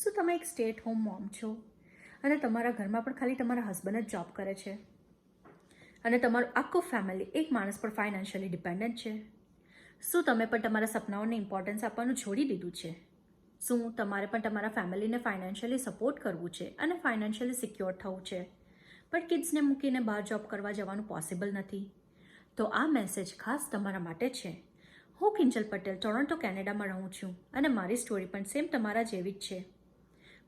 શું તમે એક સ્ટે એટ હોમ મોમ છો અને તમારા ઘરમાં પણ ખાલી તમારા હસબન્ડ જ જોબ કરે છે અને તમારું આખું ફેમિલી એક માણસ પર ફાઇનાન્શિયલી ડિપેન્ડન્ટ છે? શું તમે પણ તમારા સપનાઓને ઇમ્પોર્ટન્સ આપવાનું છોડી દીધું છે? શું તમારે પણ તમારા ફેમિલીને ફાઇનાન્શિયલી સપોર્ટ કરવું છે અને ફાઇનાન્શિયલી સિક્યોર થવું છે, પણ કિડ્સને મૂકીને બહાર જોબ કરવા જવાનું પોસિબલ નથી? તો આ મેસેજ ખાસ તમારા માટે છે. હું કિંજલ પટેલ ટોરોન્ટો કેનેડામાં રહું છું અને મારી સ્ટોરી પણ સેમ તમારા જેવી જ છે.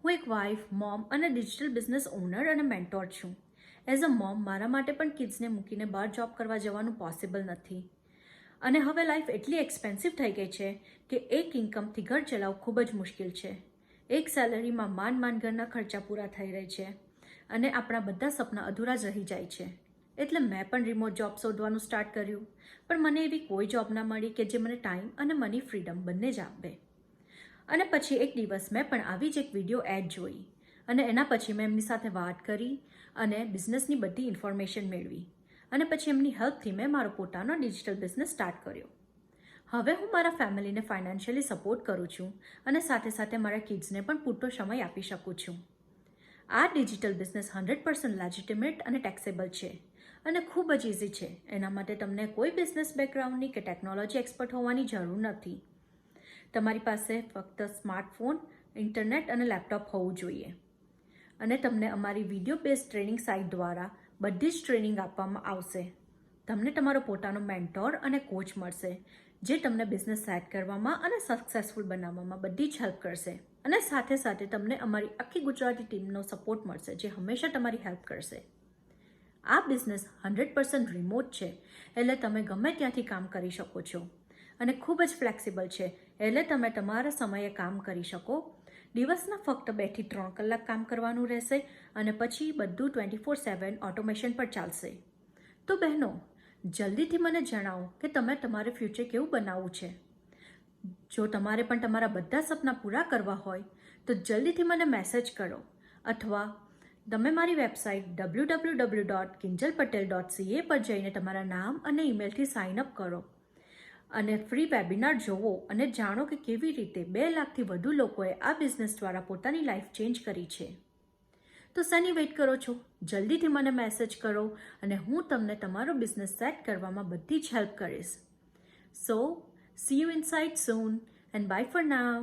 હું એક વાઇફ, મોમ અને ડિજિટલ બિઝનેસ ઓનર અને મેન્ટોર છું. એઝ અ મોમ મારા માટે પણ કિડ્સને મૂકીને બહાર જોબ કરવા જવાનું પોસિબલ નથી અને હવે લાઈફ એટલી એક્સપેન્સિવ થઈ ગઈ છે કે એક ઇન્કમથી ઘર ચલાવવું ખૂબ જ મુશ્કેલ છે. એક સેલરીમાં માંડ ઘરના ખર્ચા પૂરા થઈ રહી છે અને આપણા બધા સપના અધૂરા જ રહી જાય છે. એટલે મેં પણ રિમોટ જોબ શોધવાનું સ્ટાર્ટ કર્યું, પણ મને એવી કોઈ જોબ ના મળી કે જે મને ટાઈમ અને મની ફ્રીડમ બંને જ આપે. અને પછી એક દિવસ મેં પણ આવી જ એક વિડીયો એડ જોઈ અને એના પછી મેં એમની સાથે વાત કરી અને બિઝનેસની બધી ઇન્ફોર્મેશન મેળવી અને પછી એમની હેલ્પથી મેં મારો પોતાનો ડિજિટલ બિઝનેસ સ્ટાર્ટ કર્યો. હવે હું મારા ફેમિલીને ફાઇનાન્શિયલી સપોર્ટ કરું છું અને સાથે સાથે મારા કિડ્સને પણ પૂરતો સમય આપી શકું છું. આ ડિજિટલ બિઝનેસ 100% લેજિટિમેટ અને ટેક્સેબલ છે અને ખૂબ જ ઇઝી છે. એના માટે તમને કોઈ બિઝનેસ બેકગ્રાઉન્ડની કે ટેકનોલોજી એક્સપર્ટ હોવાની જરૂર નથી. તમારી પાસે ફક્ત સ્માર્ટફોન, ઇન્ટરનેટ અને લેપટોપ હોવું જોઈએ અને તમને અમારી વિડીયો બેઝ ટ્રેનિંગ સાઇટ દ્વારા બધી જ ટ્રેનિંગ આપવામાં આવશે. તમને તમારો પોતાનો મેન્ટોર અને કોચ મળશે જે તમને બિઝનેસ સેટ કરવામાં અને સક્સેસફુલ બનાવવામાં બધી જ હેલ્પ કરશે અને સાથે સાથે તમને અમારી આખી ગુજરાતી ટીમનો સપોર્ટ મળશે જે હંમેશા તમારી હેલ્પ કરશે. આ બિઝનેસ 100% રિમોટ છે એટલે તમે ગમે ત્યાંથી કામ કરી શકો છો અને ખૂબ જ ફ્લેક્સિબલ છે એટલે તમે તમારા સમયે કામ કરી શકો. દિવસના ફક્ત 2 થી 3 કલાક કામ કરવાનું રહેશે અને પછી બધું 24/7 ઓટોમેશન પર ચાલશે. તો બહેનો, જલ્દીથી મને જણાવો કે તમે તમારે ફ્યુચર કેવું બનાવવું છે. જો તમારે પણ તમારા બધા સપના પૂરા કરવા હોય તો જલ્દીથી મને મેસેજ કરો અથવા તમે મારી વેબસાઇટ www.kinjalpatel.ca પર જઈને તમારા નામ અને ઈમેલથી સાઇન અપ કરો અને ફ્રી વેબિનાર જોવો અને જાણો કે કેવી રીતે 2 લાખથી વધુ લોકોએ આ બિઝનેસ દ્વારા પોતાની લાઈફ ચેન્જ કરી છે. તો શેની વેઇટ કરો છો? જલ્દીથી મને મેસેજ કરો અને હું તમને તમારો બિઝનેસ સેટ કરવામાં બધી જ હેલ્પ કરીશ. સો, see you inside soon and bye for now.